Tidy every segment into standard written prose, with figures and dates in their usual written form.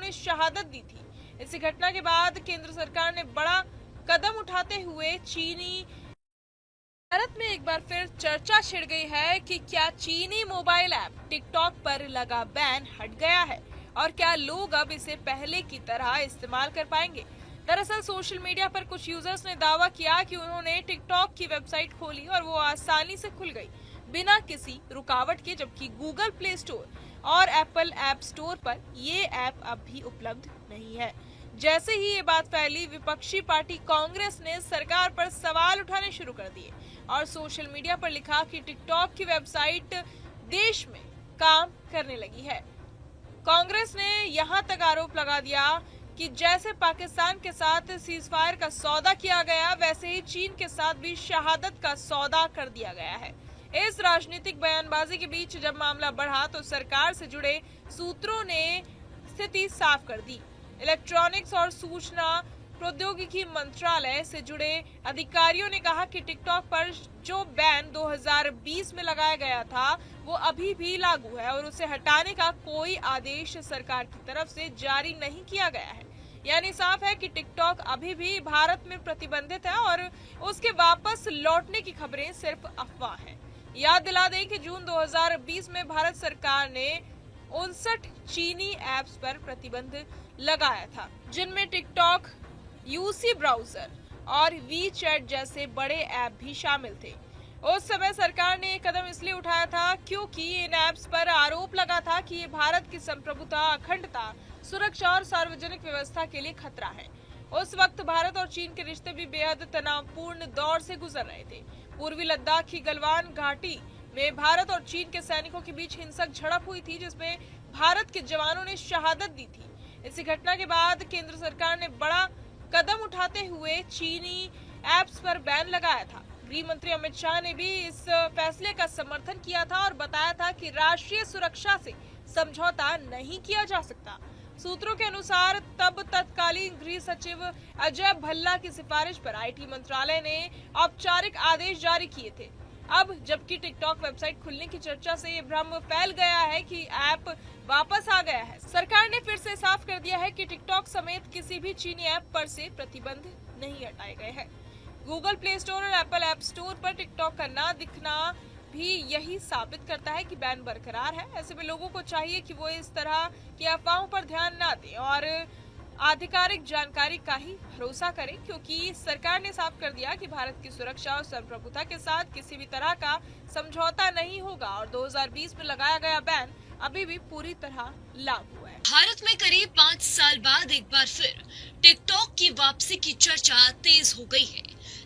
ने शहादत दी थी। इसी घटना के बाद केंद्र सरकार ने बड़ा कदम उठाते हुए भारत में एक बार फिर चर्चा छिड़ गई है कि क्या चीनी मोबाइल ऐप टिकटॉक पर लगा बैन हट गया है और क्या लोग अब इसे पहले की तरह इस्तेमाल कर पाएंगे। दरअसल सोशल मीडिया पर कुछ यूजर्स ने दावा किया कि उन्होंने टिकटॉक की वेबसाइट खोली और वो आसानी से खुल गई बिना किसी रुकावट के, जबकि गूगल प्ले स्टोर और एप्पल ऐप स्टोर पर ये ऐप अब भी उपलब्ध नहीं है। जैसे ही ये बात फैली, विपक्षी पार्टी कांग्रेस ने सरकार पर सवाल उठाने शुरू कर दिए और सोशल मीडिया पर लिखा कि टिकटॉक की वेबसाइट देश में काम करने लगी है। कांग्रेस ने यहां तक आरोप लगा दिया कि जैसे पाकिस्तान के साथ सीजफायर का सौदा किया गया, वैसे ही चीन के साथ भी शहादत का सौदा कर दिया गया है। इस राजनीतिक बयानबाजी के बीच जब मामला बढ़ा तो सरकार से जुड़े सूत्रों ने स्थिति साफ कर दी। इलेक्ट्रॉनिक्स और सूचना प्रौद्योगिकी मंत्रालय से जुड़े अधिकारियों ने कहा कि टिकटॉक पर जो बैन 2020 में लगाया गया था वो अभी भी लागू है और उसे हटाने का कोई आदेश सरकार की तरफ से जारी नहीं किया गया है। यानी साफ है कि टिकटॉक अभी भी भारत में प्रतिबंधित है और उसके वापस लौटने की खबरें सिर्फ अफवाह है। याद दिला दें कि जून 2020 में भारत सरकार ने 59 चीनी ऐप्स पर प्रतिबंध लगाया था, जिनमें टिकटॉक, यूसी ब्राउजर और वी चैट जैसे बड़े ऐप भी शामिल थे। उस समय सरकार ने ये कदम इसलिए उठाया था क्योंकि इन ऐप्स पर आरोप लगा था कि ये भारत की संप्रभुता, अखंडता, सुरक्षा और सार्वजनिक व्यवस्था के लिए खतरा है। उस वक्त भारत और चीन के रिश्ते भी बेहद तनावपूर्ण दौर से गुजर रहे थे। पूर्वी लद्दाख की गलवान घाटी में भारत और चीन के सैनिकों के बीच हिंसक झड़प हुई थी, जिसमें भारत के जवानों ने शहादत दी थी। इसी घटना के बाद केंद्र सरकार ने बड़ा कदम उठाते हुए चीनी ऐप्स पर बैन लगाया था। गृह मंत्री अमित शाह ने भी इस फैसले का समर्थन किया था और बताया था कि राष्ट्रीय सुरक्षा से समझौता नहीं किया जा सकता। सूत्रों के अनुसार तब तत्कालीन गृह सचिव अजय भल्ला की सिफारिश पर आईटी मंत्रालय ने औपचारिक आदेश जारी किए थे। अब जबकि टिकटॉक वेबसाइट खुलने की चर्चा से ये भ्रम फैल गया है कि ऐप वापस आ गया है, सरकार ने फिर से साफ कर दिया है कि टिकटॉक समेत किसी भी चीनी ऐप पर से प्रतिबंध नहीं हटाए गए हैं। गूगल प्ले स्टोर और एप्पल ऐप स्टोर पर टिकटॉक का ना दिखना भी यही साबित करता है कि बैन बरकरार है। ऐसे में लोगों को चाहिए कि वो इस तरह की अफवाहों पर ध्यान ना दें और आधिकारिक जानकारी का ही भरोसा करें, क्योंकि सरकार ने साफ कर दिया कि भारत की सुरक्षा और संप्रभुता के साथ किसी भी तरह का समझौता नहीं होगा और 2020 में लगाया गया बैन अभी भी पूरी तरह लागू है। भारत में करीब 5 साल बाद एक बार फिर टिकटॉक की वापसी की चर्चा तेज हो गई है।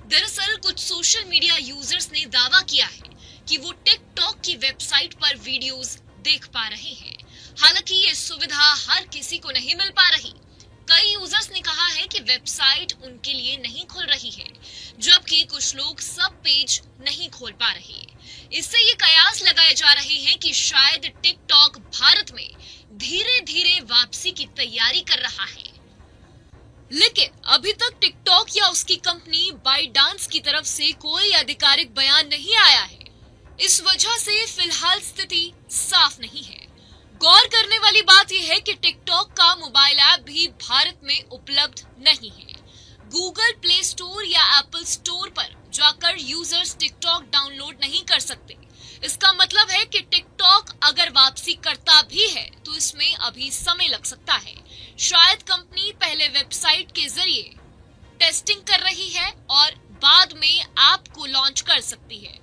दरअसल कुछ सोशल मीडिया यूजर्स ने दावा किया है कि वो टिकटॉक की वेबसाइट पर वीडियोस देख पा रहे हैं। हालांकि ये सुविधा हर किसी को नहीं मिल पा रही। कई यूजर्स ने कहा है कि वेबसाइट उनके लिए नहीं खुल रही है, जबकि कुछ लोग सब पेज नहीं खोल पा रहे। इससे ये कयास लगाए जा रहे हैं कि शायद टिकटॉक भारत में धीरे धीरे वापसी की तैयारी कर रहा है। लेकिन अभी तक टिकटॉक या उसकी कंपनी बाइटडांस की तरफ से कोई आधिकारिक बयान नहीं आया है। इस वजह से फिलहाल स्थिति साफ नहीं है। गौर करने वाली बात यह है कि टिकटॉक का मोबाइल ऐप भी भारत में उपलब्ध नहीं है। गूगल प्ले स्टोर या एप्पल स्टोर पर जाकर यूजर्स टिकटॉक डाउनलोड नहीं कर सकते। इसका मतलब है कि टिकटॉक अगर वापसी करता भी है तो इसमें अभी समय लग सकता है। शायद कंपनी पहले वेबसाइट के जरिए टेस्टिंग कर रही है और बाद में ऐप को लॉन्च कर सकती है।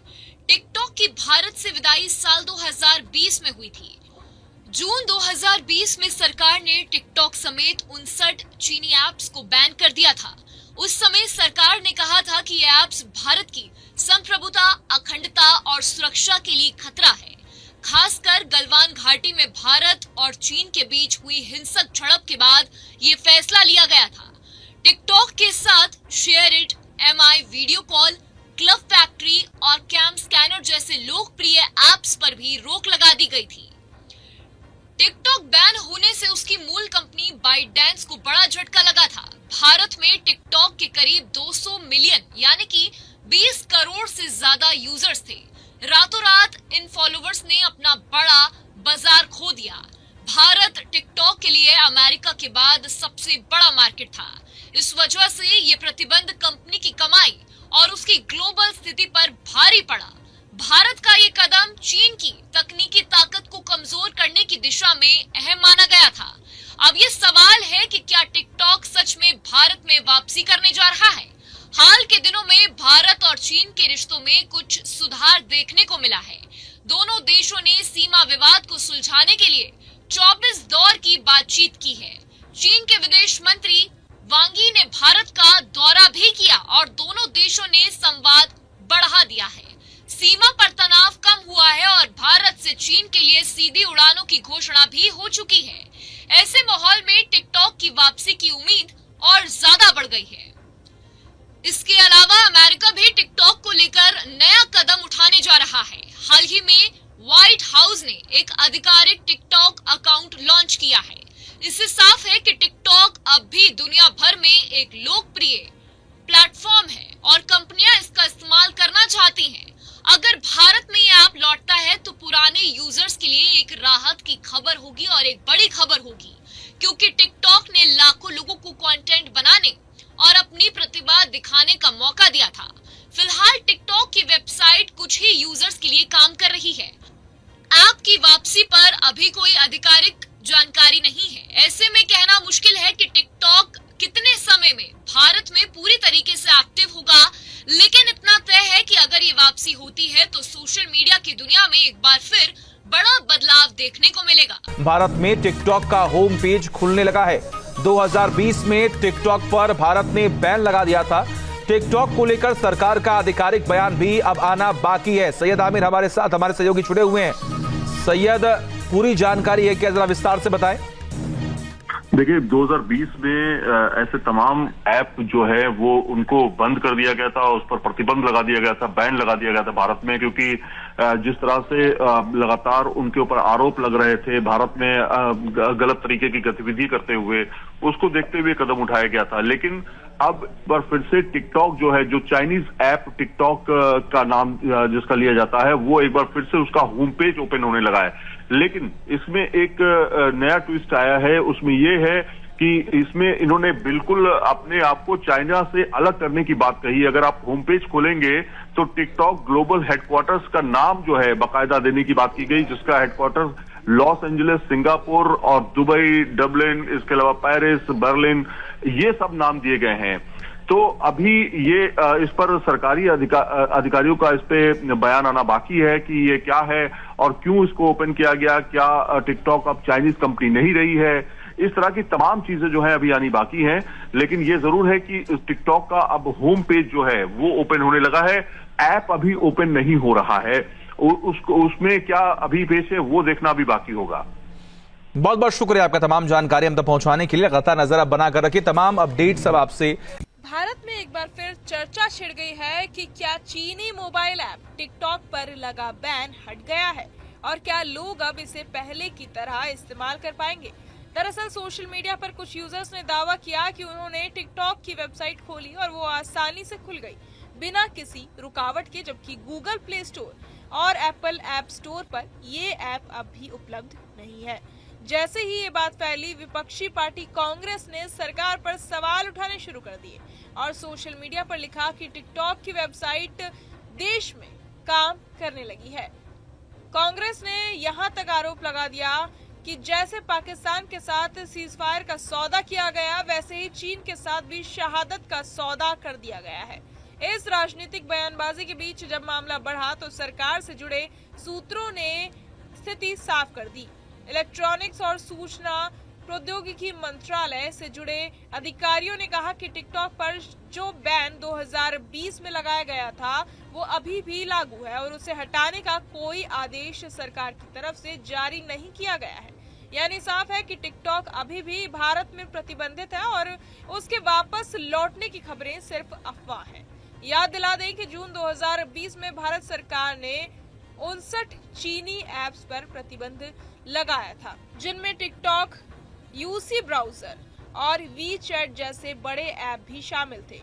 टिकटॉक की भारत से विदाई साल 2020 में हुई थी। जून 2020 में सरकार ने टिकटॉक समेत 59 चीनी ऐप्स को बैन कर दिया था। उस समय सरकार ने कहा था कि ये ऐप्स भारत की संप्रभुता, अखंडता और सुरक्षा के लिए खतरा है। खासकर गलवान घाटी में भारत और चीन के बीच हुई हिंसक झड़प के बाद ये फैसला लिया गया था। टिकटॉक के साथ share it, MI video call, club factory और कैम स्कैनर जैसे लोकप्रिय ऐप्स पर भी रोक लगा दी गई थी। टिकटॉक बैन होने से उसकी मूल कंपनी बाइटडांस को बड़ा झटका लगा था। भारत में टिकटॉक के करीब 200 मिलियन यानी कि 20 करोड़ से ज्यादा यूजर्स थे। रातों रात इन फॉलोवर्स ने अपना बड़ा बाजार खो दिया। भारत टिकटॉक के लिए अमेरिका के बाद सबसे बड़ा मार्केट था। इस वजह से ये प्रतिबंध कंपनी की कमाई और उसकी ग्लोबल स्थिति पर भारी पड़ा। भारत का ये कदम चीन की तकनीकी ताकत को कमजोर करने की दिशा में अहम माना गया था। अब ये सवाल है कि क्या टिकटॉक सच में भारत में वापसी करने जा रहा है? हाल के दिनों में भारत और चीन के रिश्तों में कुछ सुधार देखने को मिला है। दोनों देशों ने सीमा विवाद को सुलझाने के लिए 24 दौर की बातचीत की है। चीन के विदेश मंत्री वांग यी ने भारत का दौरा भी किया और दोनों देशों ने संवाद बढ़ा दिया है। सीमा पर तनाव कम हुआ है और भारत से चीन के लिए सीधी उड़ानों की घोषणा भी हो चुकी है। ऐसे माहौल में टिकटॉक की वापसी की उम्मीद और ज्यादा बढ़ गई है। इसके अलावा अमेरिका भी टिकटॉक को लेकर नया कदम उठाने जा रहा है। हाल ही में व्हाइट हाउस ने एक आधिकारिक टिकटॉक अकाउंट लॉन्च किया है। इससे साफ है कि टिकटॉक अब भी दुनिया भर में एक लोकप्रिय प्लेटफॉर्म है और कंपनियां इसका इस्तेमाल करना चाहती हैं। अगर भारत में ये ऐप लौटता है तो पुराने यूजर्स के लिए एक राहत की खबर होगी और एक बड़ी खबर होगी, क्योंकि टिकटॉक ने लाखों लोगों को कंटेंट बनाने और अपनी प्रतिभा दिखाने का मौका दिया था। फिलहाल टिकटॉक की वेबसाइट कुछ ही यूजर्स के लिए काम कर रही है। ऐप की वापसी पर अभी कोई आधिकारिक जानकारी नहीं है। ऐसे में कहना मुश्किल है कि टिकटॉक कितने समय में भारत में पूरी तरीके से एक्टिव होगा, लेकिन इतना तय है कि अगर ये वापसी होती है तो सोशल मीडिया की दुनिया में एक बार फिर बड़ा बदलाव देखने को मिलेगा। भारत में टिकटॉक का होम पेज खुलने लगा है। 2020 में टिकटॉक पर भारत ने बैन लगा दिया था। टिकटॉक को लेकर सरकार का आधिकारिक बयान भी अब आना बाकी है। सैयद आमिर हमारे साथ, हमारे सहयोगी जुड़े हुए हैं। सैयद, पूरी जानकारी है क्या, जरा विस्तार से बताएं। देखिए, 2020 में ऐसे तमाम ऐप जो है वो उनको बंद कर दिया गया था, उस पर प्रतिबंध लगा दिया गया था, बैन लगा दिया गया था भारत में, क्योंकि जिस तरह से लगातार उनके ऊपर आरोप लग रहे थे भारत में गलत तरीके की गतिविधि करते हुए, उसको देखते हुए कदम उठाया गया था। लेकिन अब पर फिर से टिकटॉक जो है, जो चाइनीज ऐप टिकटॉक का नाम जिसका लिया जाता है, वो एक बार फिर से उसका होम पेज ओपन होने लगा है। लेकिन इसमें एक नया ट्विस्ट आया है। उसमें ये है कि इसमें इन्होंने बिल्कुल अपने आप को चाइना से अलग करने की बात कही। अगर आप होम पेज खोलेंगे तो टिकटॉक ग्लोबल हेडक्वार्टर्स का नाम जो है बाकायदा देने की बात की गई, जिसका हेडक्वार्टर्स लॉस एंजलिस, सिंगापुर और दुबई, डबलिन, इसके अलावा पेरिस, बर्लिन, ये सब नाम दिए गए हैं। तो अभी ये इस पर सरकारी अधिकारियों का इस पे बयान आना बाकी है कि ये क्या है और क्यों इसको ओपन किया गया। क्या टिकटॉक अब चाइनीज कंपनी नहीं रही है? इस तरह की तमाम चीजें जो है अभी आनी बाकी हैं। लेकिन ये जरूर है कि टिकटॉक का अब होम पेज जो है वो ओपन होने लगा है। ऐप अभी ओपन नहीं हो रहा है, उसमें क्या अभी पेश है वो देखना भी बाकी होगा। बहुत बहुत शुक्रिया आपका तमाम जानकारी हम तक पहुंचाने के लिए। लगातार नजर आप बनाकर रखिए, तमाम अपडेट्स अब आपसे। भारत में एक बार फिर चर्चा छिड़ गई है कि क्या चीनी मोबाइल ऐप टिकटॉक पर लगा बैन हट गया है और क्या लोग अब इसे पहले की तरह इस्तेमाल कर पाएंगे। दरअसल सोशल मीडिया पर कुछ यूजर्स ने दावा किया कि उन्होंने टिकटॉक की वेबसाइट खोली और वो आसानी से खुल गई बिना किसी रुकावट के, जबकि गूगल प्ले स्टोर और एप्पल ऐप स्टोर पर ये ऐप अब भी उपलब्ध नहीं है। जैसे ही ये बात फैली, विपक्षी पार्टी कांग्रेस ने सरकार पर सवाल उठाने शुरू कर दिए और सोशल मीडिया पर लिखा कि टिकटॉक की वेबसाइट देश में काम करने लगी है। कांग्रेस ने यहां तक आरोप लगा दिया कि जैसे पाकिस्तान के साथ सीजफायर का सौदा किया गया, वैसे ही चीन के साथ भी शहादत का सौदा कर दिया गया है। इस राजनीतिक बयानबाजी के बीच जब मामला बढ़ा तो सरकार से जुड़े सूत्रों ने स्थिति साफ कर दी। इलेक्ट्रॉनिक्स और सूचना प्रौद्योगिकी मंत्रालय से जुड़े अधिकारियों ने कहा कि टिकटॉक पर जो बैन 2020 में लगाया गया था वो अभी भी लागू है और उसे हटाने का कोई आदेश सरकार की तरफ से जारी नहीं किया गया है। यानी साफ है कि टिकटॉक अभी भी भारत में प्रतिबंधित है और उसके वापस लौटने की खबरें सिर्फ अफवाह हैं। याद दिला दें कि जून 2020 में भारत सरकार ने 59 चीनी ऐप्स पर प्रतिबंध लगाया था, जिनमें टिकटॉक, यूसी ब्राउजर और वी चैट जैसे बड़े ऐप भी शामिल थे।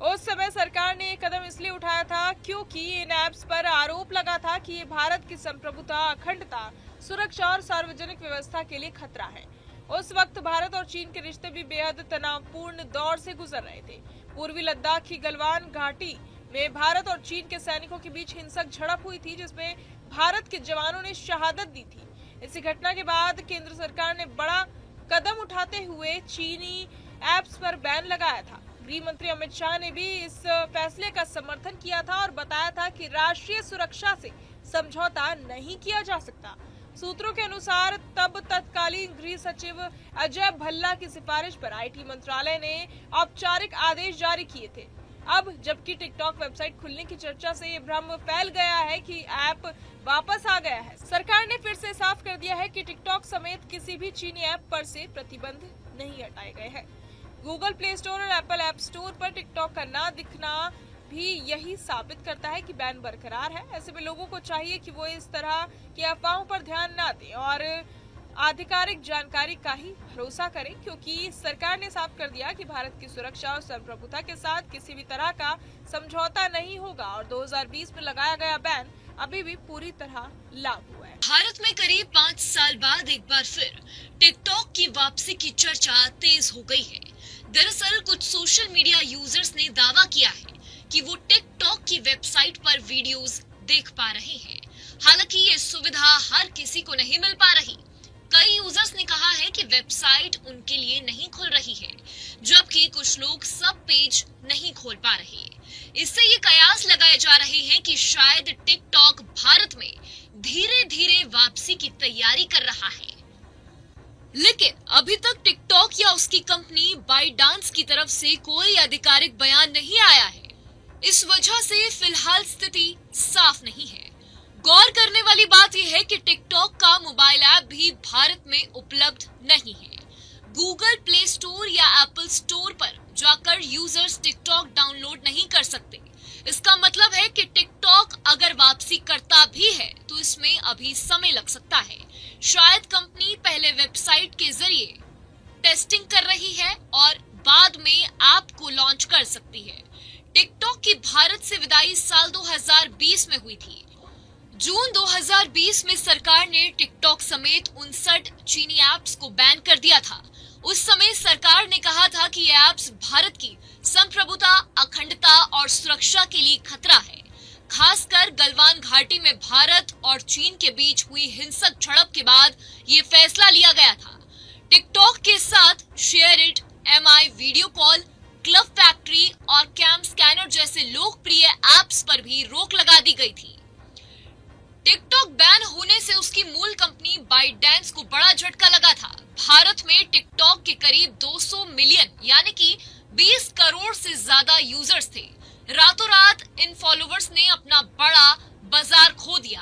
उस समय सरकार ने ये कदम इसलिए उठाया था क्योंकि इन ऐप्स पर आरोप लगा था कि ये भारत की संप्रभुता, अखंडता, सुरक्षा और सार्वजनिक व्यवस्था के लिए खतरा है। उस वक्त भारत और चीन के रिश्ते भी बेहद तनावपूर्ण दौर से गुजर रहे थे। पूर्वी लद्दाख की गलवान घाटी में भारत और चीन के सैनिकों के बीच हिंसक झड़प हुई थी, जिसमें भारत के जवानों ने शहादत दी थी। इसी घटना के बाद केंद्र सरकार ने बड़ा कदम उठाते हुए चीनी ऐप्स पर बैन लगाया था। गृह मंत्री अमित शाह ने भी इस फैसले का समर्थन किया था और बताया था कि राष्ट्रीय सुरक्षा से समझौता नहीं किया जा सकता। सूत्रों के अनुसार तब तत्कालीन गृह सचिव अजय भल्ला की सिफारिश पर आईटी मंत्रालय ने औपचारिक आदेश जारी किए थे। अब जबकि टिकटॉक वेबसाइट खुलने की चर्चा से ये भ्रम फैल गया है कि ऐप वापस आ गया है। सरकार ने फिर से साफ कर दिया है कि टिकटॉक समेत किसी भी चीनी ऐप पर से प्रतिबंध नहीं हटाए गए हैं। गूगल प्ले स्टोर और एप्पल ऐप स्टोर पर टिकटॉक का ना दिखना भी यही साबित करता है कि बैन बरकरार है। ऐसे में लोगों को चाहिए कि वो इस तरह की अफवाहों पर ध्यान न दें और आधिकारिक जानकारी का ही भरोसा करें, क्योंकि सरकार ने साफ कर दिया कि भारत की सुरक्षा और संप्रभुता के साथ किसी भी तरह का समझौता नहीं होगा और 2020 में लगाया गया बैन अभी भी पूरी तरह लागू है। भारत में करीब 5 साल बाद एक बार फिर टिकटॉक की वापसी की चर्चा तेज हो गई है। दरअसल कुछ सोशल मीडिया यूजर्स ने दावा किया है कि वो टिकटॉक की वेबसाइट पर वीडियोस देख पा रहे हैं। हालांकि ये सुविधा हर किसी को नहीं मिल पा रही। कई यूजर्स ने कहा है कि वेबसाइट उनके लिए नहीं खुल रही है, जबकि कुछ लोग सब पेज नहीं खोल पा रहे। इससे ये कयास लगाए जा रहे हैं कि शायद टिकटॉक भारत में धीरे धीरे वापसी की तैयारी कर रहा है। लेकिन अभी तक टिकटॉक या उसकी कंपनी बाइटडांस की तरफ से कोई आधिकारिक बयान नहीं आया है। इस वजह से फिलहाल स्थिति साफ नहीं है। गौर करने वाली बात यह है कि टिकटॉक का मोबाइल ऐप भी भारत में उपलब्ध नहीं है। गूगल प्ले स्टोर या एप्पल स्टोर पर जाकर यूजर्स टिकटॉक डाउनलोड नहीं कर सकते। इसका मतलब है कि टिकटॉक अगर वापसी करता भी है तो इसमें अभी समय लग सकता है। शायद कंपनी पहले वेबसाइट के जरिए टेस्टिंग कर रही है और बाद में ऐप को लॉन्च कर सकती है। टिकटॉक की भारत से विदाई साल 2020 में हुई थी। जून 2020 में सरकार ने टिकटॉक समेत 59 चीनी ऐप्स को बैन कर दिया था। उस समय सरकार ने कहा था कि ये ऐप्स भारत की संप्रभुता, अखंडता और सुरक्षा के लिए खतरा है। खासकर गलवान घाटी में भारत और चीन के बीच हुई हिंसक झड़प के बाद ये फैसला लिया गया था। टिकटॉक के साथ share it, MI video call, club factory और कैम स्कैनर जैसे लोकप्रिय ऐप्स पर भी रोक लगा दी गई थी। टिकटॉक बैन होने से उसकी मूल कंपनी बाइटडांस को बड़ा झटका लगा था। भारत में टिकटॉक के करीब 200 मिलियन यानी कि 20 करोड़ से ज्यादा यूजर्स थे। रातों रात इन फॉलोवर्स ने अपना बड़ा बाजार खो दिया।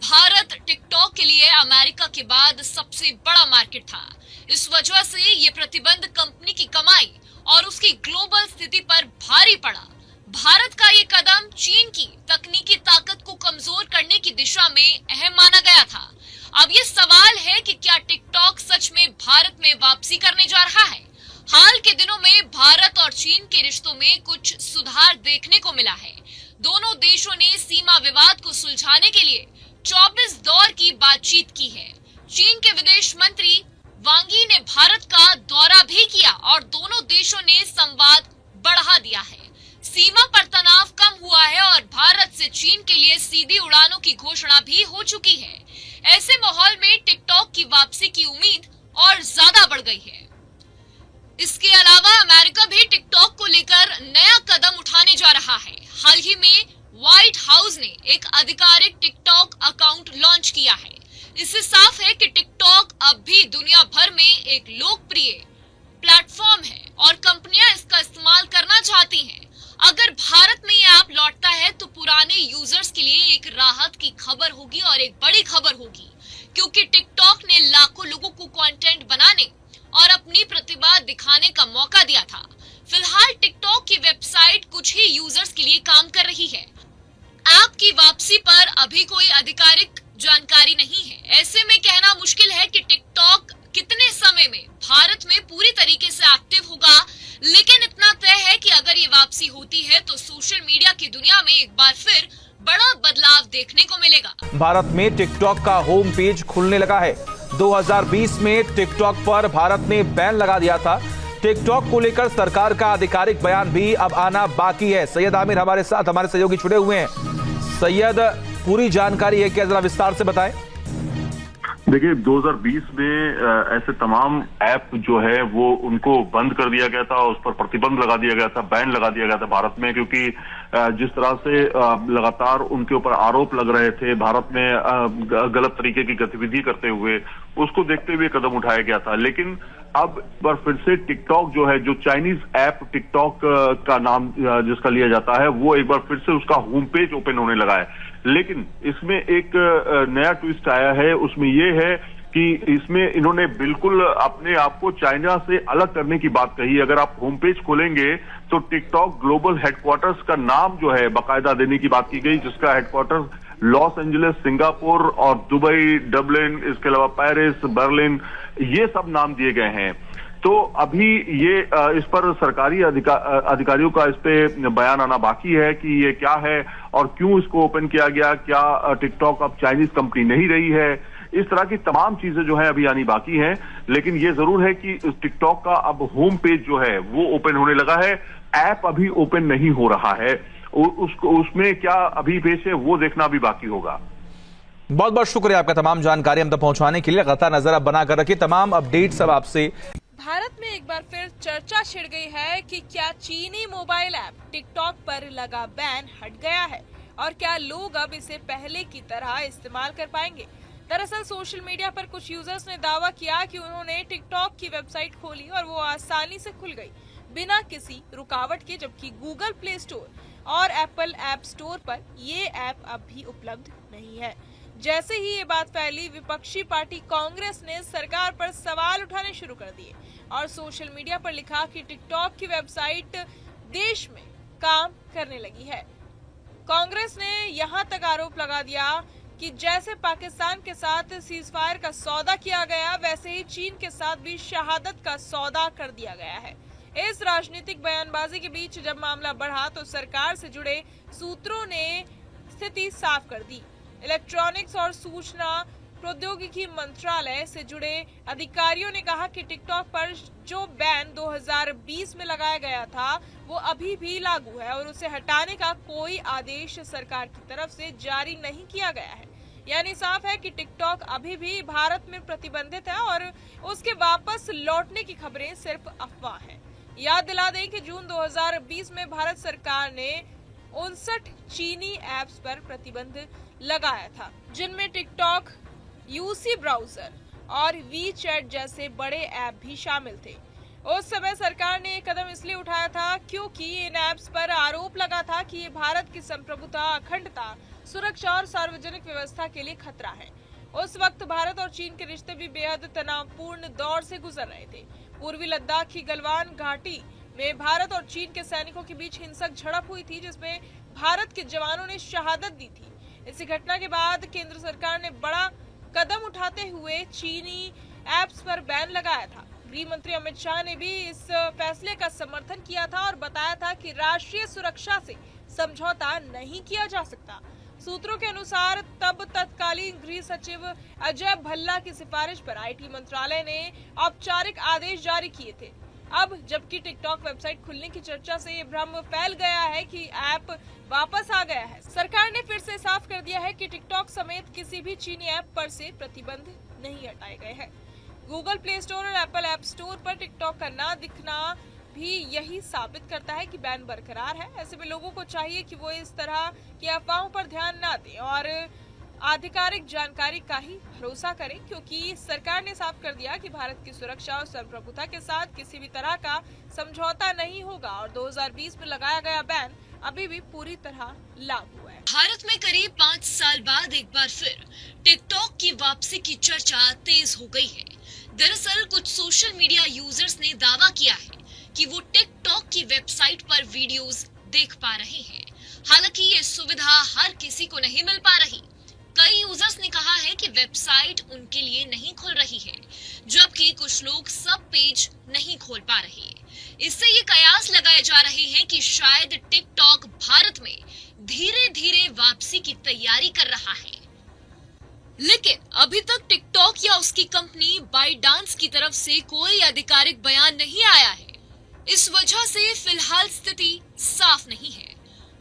भारत टिकटॉक के लिए अमेरिका के बाद सबसे बड़ा मार्केट था। इस वजह से ये प्रतिबंध कंपनी की कमाई और उसकी ग्लोबल स्थिति पर भारी पड़ा। भारत का ये कदम चीन की तकनीकी ताकत को कमजोर करने की दिशा में अहम माना गया था। अब ये सवाल है कि क्या टिकटॉक सच में भारत में वापसी करने जा रहा है? हाल के दिनों में भारत और चीन के रिश्तों में कुछ सुधार देखने को मिला है। दोनों देशों ने सीमा विवाद को सुलझाने के लिए 24 दौर की बातचीत की है। चीन के विदेश मंत्री वांग यी ने भारत का दौरा भी किया और दोनों देशों ने संवाद बढ़ा दिया है। सीमा पर तनाव कम हुआ है और भारत से चीन के लिए सीधी उड़ानों की घोषणा भी हो चुकी है। ऐसे माहौल में टिकटॉक की वापसी की उम्मीद और ज्यादा बढ़ गई है। इसके अलावा अमेरिका भी टिकटॉक को लेकर नया कदम उठाने जा रहा है। हाल ही में व्हाइट हाउस ने एक आधिकारिक टिकटॉक अकाउंट लॉन्च किया है। इससे साफ है कि टिकटॉक अब भी दुनिया भर में एक लोकप्रिय प्लेटफॉर्म है और कंपनियां इसका इस्तेमाल करना चाहती हैं। अगर भारत में ये ऐप लौटता है तो पुराने यूजर्स के लिए एक राहत की खबर होगी और एक बड़ी खबर होगी, क्योंकि टिकटॉक ने लाखों लोगों को कंटेंट बनाने और अपनी प्रतिभा दिखाने का मौका दिया था। फिलहाल टिकटॉक की वेबसाइट कुछ ही यूजर्स के लिए काम कर रही है। ऐप की वापसी पर अभी कोई आधिकारिक जानकारी नहीं है। ऐसे में कहना मुश्किल है कि टिकटॉक कितने समय में भारत में पूरी तरीके से एक्टिव होगा, लेकिन इतना तय है कि अगर ये वापसी होती है तो सोशल मीडिया की दुनिया में एक बार फिर बड़ा बदलाव देखने को मिलेगा। भारत में टिकटॉक का होम पेज खुलने लगा है। 2020 में टिकटॉक पर भारत ने बैन लगा दिया था। टिकटॉक को लेकर सरकार का आधिकारिक बयान भी अब आना बाकी है। सैयद आमिर हमारे साथ, हमारे सहयोगी जुड़े हुए हैं। सैयद, पूरी जानकारी है क्या, जरा विस्तार से बताएं। देखिए 2020 में ऐसे तमाम ऐप जो है वो उनको बंद कर दिया गया था, उस पर प्रतिबंध लगा दिया गया था, बैन लगा दिया गया था भारत में, क्योंकि जिस तरह से लगातार उनके ऊपर आरोप लग रहे थे भारत में गलत तरीके की गतिविधि करते हुए, उसको देखते हुए कदम उठाया गया था। लेकिन अब बार फिर से टिकटॉक जो है, जो चाइनीज ऐप टिकटॉक का नाम जिसका लिया जाता है, वो एक बार फिर से उसका होम पेज ओपन होने लगा है। लेकिन इसमें एक नया ट्विस्ट आया है, उसमें ये है कि इसमें इन्होंने बिल्कुल अपने आप को चाइना से अलग करने की बात कही। अगर आप होम पेज खोलेंगे तो टिकटॉक ग्लोबल हेडक्वार्टर्स का नाम जो है बाकायदा देने की बात की गई, जिसका हेडक्वार्टर लॉस एंजलिस, सिंगापुर और दुबई, डबलिन, इसके अलावा पेरिस, बर्लिन, ये सब नाम दिए गए हैं। तो अभी ये इस पर सरकारी अधिकारियों का इस पे बयान आना बाकी है कि ये क्या है और क्यों इसको ओपन किया गया, क्या टिकटॉक अब चाइनीज कंपनी नहीं रही है, इस तरह की तमाम चीजें जो है अभी आनी बाकी हैं। लेकिन ये जरूर है कि टिकटॉक का अब होम पेज जो है वो ओपन होने लगा है। ऐप अभी ओपन नहीं हो रहा है, उसमें क्या अभी पेश है वो देखना भी बाकी होगा। बहुत बहुत शुक्रिया आपका तमाम जानकारी हम तक पहुंचाने के लिए। लगातार नजर आप बनाकर रखिए, तमाम अपडेट्स अब आपसे। भारत में एक बार फिर चर्चा छिड़ गई है कि क्या चीनी मोबाइल ऐप टिकटॉक पर लगा बैन हट गया है और क्या लोग अब इसे पहले की तरह इस्तेमाल कर पाएंगे। दरअसल सोशल मीडिया पर कुछ यूजर्स ने दावा किया कि उन्होंने टिकटॉक की वेबसाइट खोली और वो आसानी से खुल गई बिना किसी रुकावट के, जबकि गूगल प्ले स्टोर और एप्पल ऐप स्टोर पर ये ऐप अब भी उपलब्ध नहीं है। जैसे ही ये बात फैली, विपक्षी पार्टी कांग्रेस ने सरकार पर सवाल उठाने शुरू कर दिए और सोशल मीडिया पर लिखा कि टिकटॉक की वेबसाइट देश में काम करने लगी है। कांग्रेस ने यहां तक आरोप लगा दिया कि जैसे पाकिस्तान के साथ सीजफायर का सौदा किया गया, वैसे ही चीन के साथ भी शहादत का सौदा कर दिया गया है। इस राजनीतिक बयानबाजी के बीच जब मामला बढ़ा तो सरकार से जुड़े सूत्रों ने स्थिति साफ कर दी। इलेक्ट्रॉनिक्स और सूचना प्रौद्योगिकी मंत्रालय से जुड़े अधिकारियों ने कहा कि टिकटॉक पर जो बैन 2020 में लगाया गया था वो अभी भी लागू है और उसे हटाने का कोई आदेश सरकार की तरफ से जारी नहीं किया गया है। यानी साफ है कि टिकटॉक अभी भी भारत में प्रतिबंधित है और उसके वापस लौटने की खबरें सिर्फ अफवाह हैं। याद दिला दें कि जून 2020 में भारत सरकार ने 59 चीनी ऐप्स पर प्रतिबंध लगाया था, जिनमें टिकटॉक, यूसी ब्राउजर और वी चैट जैसे बड़े ऐप भी शामिल थे। उस समय सरकार ने एक कदम इसलिए उठाया था क्योंकि इन ऐप्स पर आरोप लगा था कि ये भारत की संप्रभुता, अखंडता, सुरक्षा और सार्वजनिक व्यवस्था के लिए खतरा है। उस वक्त भारत और चीन के रिश्ते भी बेहद तनावपूर्ण दौर से गुजर रहे थे। पूर्वी लद्दाख की गलवान घाटी में भारत और चीन के सैनिकों के बीच हिंसक झड़प हुई थी, जिसमें भारत के जवानों ने शहादत दी थी। इसी घटना के बाद केंद्र सरकार ने बड़ा कदम उठाते हुए चीनी ऐप्स पर बैन लगाया था। गृह मंत्री अमित शाह ने भी इस फैसले का समर्थन किया था और बताया था कि राष्ट्रीय सुरक्षा से समझौता नहीं किया जा सकता। सूत्रों के अनुसार तब तत्कालीन गृह सचिव अजय भल्ला की सिफारिश पर आईटी मंत्रालय ने औपचारिक आदेश जारी किए थे। अब जबकि टिकटॉक वेबसाइट खुलने की चर्चा से ये भ्रम फैल गया है कि ऐप वापस आ गया है, सरकार ने फिर से साफ कर दिया है कि टिकटॉक समेत किसी भी चीनी ऐप पर से प्रतिबंध नहीं हटाए गए हैं। गूगल प्ले स्टोर और एप्पल ऐप स्टोर पर टिकटॉक का ना दिखना भी यही साबित करता है कि बैन बरकरार है। ऐसे में लोगों को चाहिए कि वो इस तरह की अफवाहों पर ध्यान ना दें और आधिकारिक जानकारी का ही भरोसा करें, क्योंकि सरकार ने साफ कर दिया कि भारत की सुरक्षा और संप्रभुता के साथ किसी भी तरह का समझौता नहीं होगा और 2020 में लगाया गया बैन अभी भी पूरी तरह लागू है। भारत में करीब 5 साल बाद एक बार फिर टिकटॉक की वापसी की चर्चा तेज हो गई है। दरअसल कुछ सोशल मीडिया यूजर्स ने दावा किया है कि वो टिकटॉक की वेबसाइट पर वीडियोस देख पा रहे हैं। हालांकि ये सुविधा हर किसी को नहीं मिल पा रही। कई यूजर्स ने कहा है कि वेबसाइट उनके लिए नहीं खुल रही है। जबकि कुछ लोग सब पेज नहीं खोल पा रहे। इससे ये कयास लगाए जा रहे हैं कि शायद टिकटॉक भारत में धीरे धीरे वापसी की तैयारी कर रहा है। लेकिन अभी तक टिकटॉक या उसकी कंपनी बाइटडांस की तरफ से कोई आधिकारिक बयान नहीं आया है। इस वजह से फिलहाल स्थिति साफ नहीं है।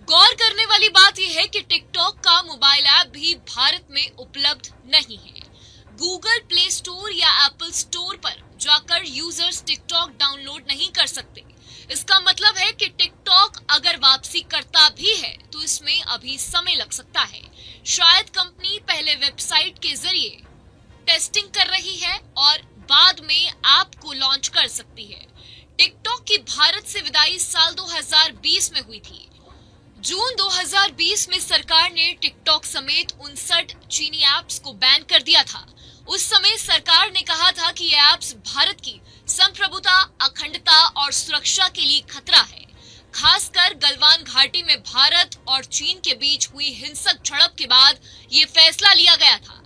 गौर करने वाली बात यह है कि टिकटॉक का मोबाइल ऐप भी भारत में उपलब्ध नहीं है। गूगल प्ले स्टोर या एप्पल स्टोर पर जाकर यूजर्स टिकटॉक डाउनलोड नहीं कर सकते। इसका मतलब है कि टिकटॉक अगर वापसी करता भी है तो इसमें अभी समय लग सकता है। शायद कंपनी पहले वेबसाइट के जरिए टेस्टिंग कर रही है और बाद में ऐप को लॉन्च कर सकती है। टिकटॉक की भारत से विदाई साल 2020 में हुई थी। जून 2020 में सरकार ने टिकटॉक समेत 59 चीनी ऐप्स को बैन कर दिया था। उस समय सरकार ने कहा था कि ये ऐप्स भारत की संप्रभुता, अखंडता और सुरक्षा के लिए खतरा है। खासकर गलवान घाटी में भारत और चीन के बीच हुई हिंसक झड़प के बाद ये फैसला लिया गया था।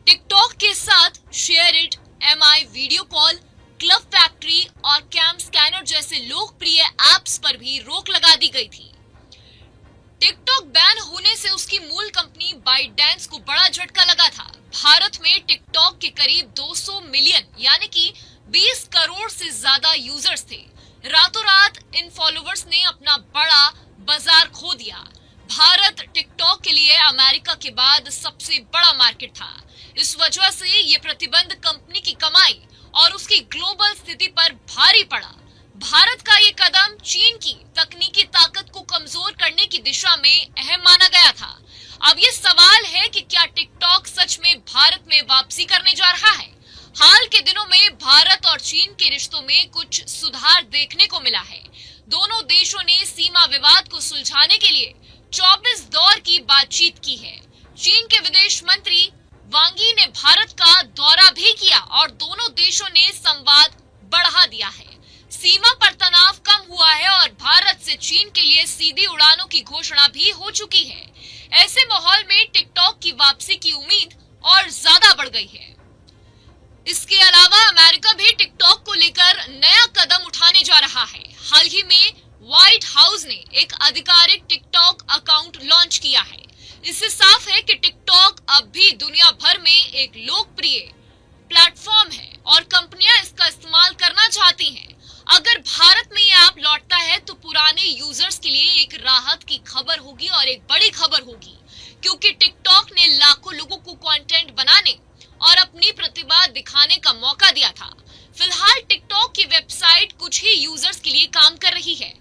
टिकटॉक के साथ share it, MI video call, club factory और कैम स्कैनर जैसे लोकप्रिय ऐप्स पर भी रोक लगा दी गई थी। टिकटॉक बैन होने से उसकी मूल कंपनी बाइटडांस को बड़ा झटका लगा था। भारत में टिकटॉक के करीब 200 मिलियन यानी कि 20 करोड़ से ज्यादा यूजर्स थे। रातों रात इन फॉलोवर्स ने अपना बड़ा बाजार खो दिया। भारत टिकटॉक के लिए अमेरिका के बाद सबसे बड़ा मार्केट था। इस वजह से ये प्रतिबंध कंपनी की कमाई और उसकी ग्लोबल स्थिति पर भारी पड़ा। भारत का ये कदम चीन की तकनीकी ताकत को कमजोर करने की दिशा में अहम माना गया था। अब ये सवाल है कि क्या टिकटॉक सच में भारत में वापसी करने जा रहा है? हाल के दिनों में भारत और चीन के रिश्तों में कुछ सुधार देखने को मिला है। दोनों देशों ने सीमा विवाद को सुलझाने के लिए 24 दौर की बातचीत की है। चीन के विदेश मंत्री वांग यी ने भारत का दौरा भी किया और दोनों देशों ने संवाद बढ़ा दिया है। सीमा पर तनाव कम हुआ है और भारत से चीन के लिए सीधी उड़ानों की घोषणा भी हो चुकी है। ऐसे माहौल में टिकटॉक की वापसी की उम्मीद और ज्यादा बढ़ गई है। इसके अलावा अमेरिका भी टिकटॉक को लेकर नया कदम उठाने जा रहा है। हाल ही में व्हाइट हाउस ने एक आधिकारिक टिकटॉक अकाउंट लॉन्च किया है। इससे साफ है कि टिकटॉक अब भी दुनिया भर में एक लोकप्रिय प्लेटफॉर्म है और कंपनियां इसका इस्तेमाल करना चाहती हैं। अगर भारत में ये ऐप लौटता है तो पुराने यूजर्स के लिए एक राहत की खबर होगी और एक बड़ी खबर होगी, क्योंकि टिकटॉक ने लाखों लोगों को कंटेंट बनाने और अपनी प्रतिभा दिखाने का मौका दिया था। फिलहाल टिकटॉक की वेबसाइट कुछ ही यूजर्स के लिए काम कर रही है।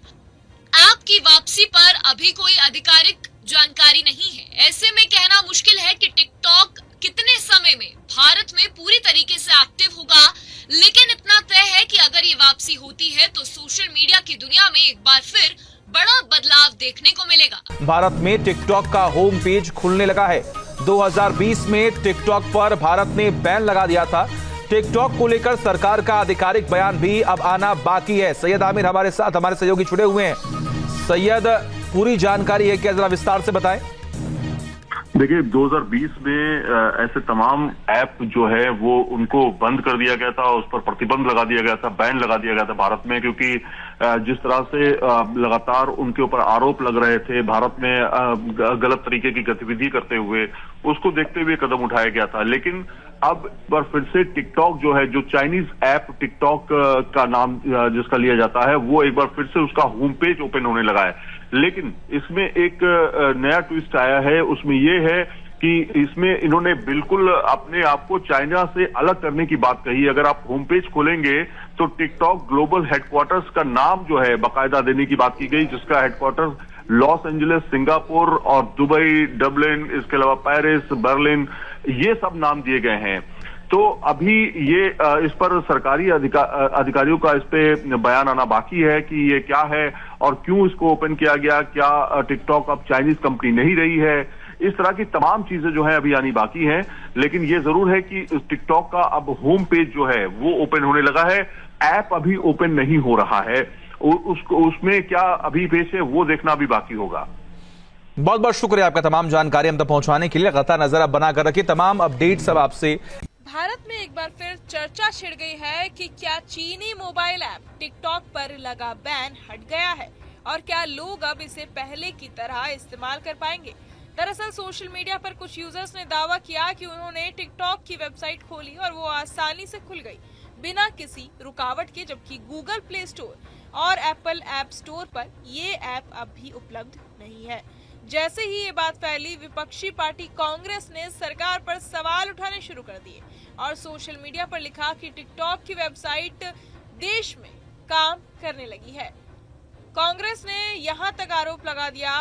ऐप की वापसी पर अभी कोई आधिकारिक जानकारी नहीं है। ऐसे में कहना मुश्किल है कि टिकटॉक कितने समय में भारत में पूरी तरीके से एक्टिव होगा, लेकिन इतना तय है कि अगर ये वापसी होती है तो सोशल मीडिया की दुनिया में एक बार फिर बड़ा बदलाव देखने को मिलेगा। भारत में टिकटॉक का होम पेज खुलने लगा है। 2020 में टिकटॉक पर भारत ने बैन लगा दिया था। टिकटॉक को लेकर सरकार का आधिकारिक बयान भी अब आना बाकी है। सैयद आमिर हमारे साथ, हमारे सहयोगी जुड़े हुए हैं। सैयद, पूरी जानकारी है क्या, जरा विस्तार से बताएं। देखिए, 2020 में ऐसे तमाम ऐप जो है वो उनको बंद कर दिया गया था, उस पर प्रतिबंध लगा दिया गया था, बैन लगा दिया गया था भारत में, क्योंकि जिस तरह से लगातार उनके ऊपर आरोप लग रहे थे भारत में गलत तरीके की गतिविधि करते हुए, उसको देखते हुए कदम उठाया गया था। लेकिन अब बार फिर से टिकटॉक जो है, जो चाइनीज ऐप टिकटॉक का नाम जिसका लिया जाता है, वो एक बार फिर से उसका होम पेज ओपन होने लगा है। लेकिन इसमें एक नया ट्विस्ट आया है। उसमें ये है कि इसमें इन्होंने बिल्कुल अपने आप को चाइना से अलग करने की बात कही। अगर आप होम पेज खोलेंगे तो टिकटॉक ग्लोबल हेडक्वार्टर्स का नाम जो है बाकायदा देने की बात की गई, जिसका हेडक्वार्टर्स लॉस एंजलिस, सिंगापुर और दुबई, डबलिन, इसके अलावा पेरिस, बर्लिन, ये सब नाम दिए गए हैं। तो अभी ये इस पर सरकारी अधिकारियों का इस पे बयान आना बाकी है कि ये क्या है और क्यों इसको ओपन किया गया, क्या टिकटॉक अब चाइनीज कंपनी नहीं रही है, इस तरह की तमाम चीजें जो है अभी आनी बाकी हैं। लेकिन ये जरूर है कि टिकटॉक का अब होम पेज जो है वो ओपन होने लगा है। ऐप अभी ओपन नहीं हो रहा है, उसमें क्या अभी पेश है वो देखना भी बाकी होगा। बहुत बहुत शुक्रिया आपका तमाम जानकारी हम तक पहुंचाने के लिए। लगातार नजर आप बनाकर रखिए, तमाम अपडेट्स अब आपसे भारत में एक बार फिर चर्चा छिड़ गई है कि क्या चीनी मोबाइल ऐप टिकटॉक पर लगा बैन हट गया है और क्या लोग अब इसे पहले की तरह इस्तेमाल कर पाएंगे। दरअसल सोशल मीडिया पर कुछ यूजर्स ने दावा किया कि उन्होंने टिकटॉक की वेबसाइट खोली और वो आसानी से खुल गई बिना किसी रुकावट के, जबकि गूगल प्ले स्टोर और एप्पल ऐप स्टोर पर ये ऐप अब भी उपलब्ध नहीं है। जैसे ही ये बात फैली, विपक्षी पार्टी कांग्रेस ने सरकार पर सवाल उठाने शुरू कर दिए और सोशल मीडिया पर लिखा कि टिकटॉक की वेबसाइट देश में काम करने लगी है। कांग्रेस ने यहां तक आरोप लगा दिया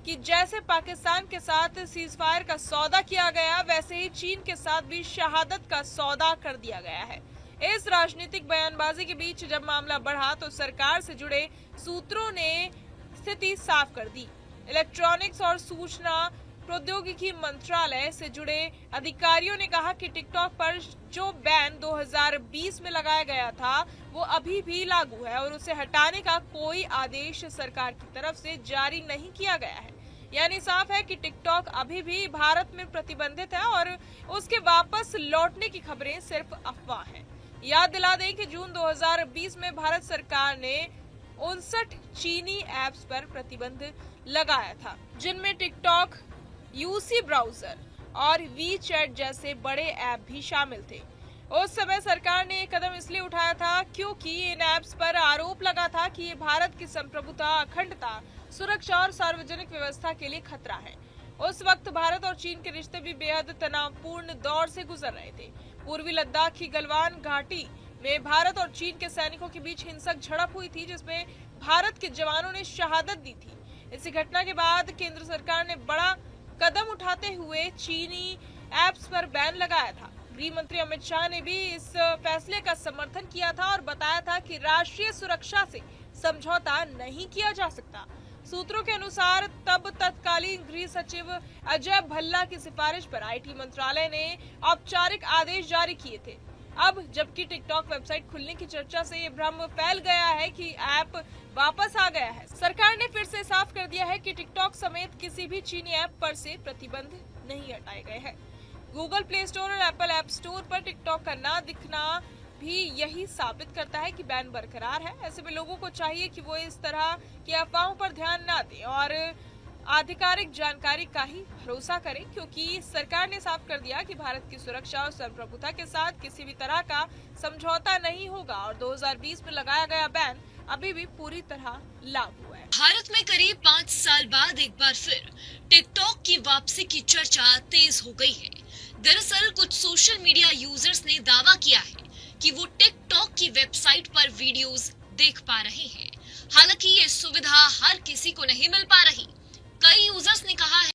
कि जैसे पाकिस्तान के साथ सीजफायर का सौदा किया गया, वैसे ही चीन के साथ भी शहादत का सौदा कर दिया गया है। इस राजनीतिक बयानबाजी के बीच जब मामला बढ़ा तो सरकार से जुड़े सूत्रों ने स्थिति साफ कर दी। इलेक्ट्रॉनिक्स और सूचना प्रौद्योगिकी मंत्रालय से जुड़े अधिकारियों ने कहा कि टिकटॉक पर जो बैन 2020 में लगाया गया था वो अभी भी लागू है और उसे हटाने का कोई आदेश सरकार की तरफ से जारी नहीं किया गया है। यानी साफ है कि टिकटॉक अभी भी भारत में प्रतिबंधित है और उसके वापस लौटने की खबरें सिर्फ अफवाह हैं। याद दिला दें कि जून 2020 में भारत सरकार ने 59 चीनी ऐप्स पर प्रतिबंध लगाया था, जिनमें टिकटॉक, यूसी ब्राउजर और वी चैट जैसे बड़े ऐप भी शामिल थे। उस समय सरकार ने ये कदम इसलिए उठाया था क्योंकि इन ऐप्स पर आरोप लगा था कि ये भारत की संप्रभुता, अखंडता, सुरक्षा और सार्वजनिक व्यवस्था के लिए खतरा है। उस वक्त भारत और चीन के रिश्ते भी बेहद तनावपूर्ण दौर से गुजर रहे थे। पूर्वी लद्दाख की गलवान घाटी में भारत और चीन के सैनिकों के बीच हिंसक झड़प हुई थी, जिसमें भारत के जवानों ने शहादत दी थी। इसी घटना के बाद केंद्र सरकार ने बड़ा कदम उठाते हुए चीनी ऐप्स पर बैन लगाया था। गृह मंत्री अमित शाह ने भी इस फैसले का समर्थन किया था और बताया था कि राष्ट्रीय सुरक्षा से समझौता नहीं किया जा सकता। सूत्रों के अनुसार तब तत्कालीन गृह सचिव अजय भल्ला की सिफारिश पर आईटी मंत्रालय ने औपचारिक आदेश जारी किए थे। अब जबकि टिकटॉक वेबसाइट खुलने की चर्चा से ये भ्रम फैल गया है कि ऐप वापस आ गया है, सरकार ने फिर से साफ कर दिया है कि टिकटॉक समेत किसी भी चीनी ऐप पर से प्रतिबंध नहीं हटाए गए हैं। गूगल प्ले स्टोर और एप्पल ऐप स्टोर पर टिकटॉक का ना दिखना भी यही साबित करता है कि बैन बरकरार है। ऐसे में लोगों को चाहिए कि वो इस तरह की अफवाहों पर ध्यान ना दें और आधिकारिक जानकारी का ही भरोसा करें, क्योंकि सरकार ने साफ कर दिया कि भारत की सुरक्षा और संप्रभुता के साथ किसी भी तरह का समझौता नहीं होगा और 2020 में लगाया गया बैन अभी भी पूरी तरह लागू है। भारत में करीब 5 साल बाद एक बार फिर टिकटॉक की वापसी की चर्चा तेज हो गई है। दरअसल कुछ सोशल मीडिया यूजर्स ने दावा किया है कि वो टिकटॉक की वेबसाइट पर वीडियोस देख पा रहे हैं। हालांकि ये सुविधा हर किसी को नहीं मिल पा रही। कई यूजर्स ने कहा है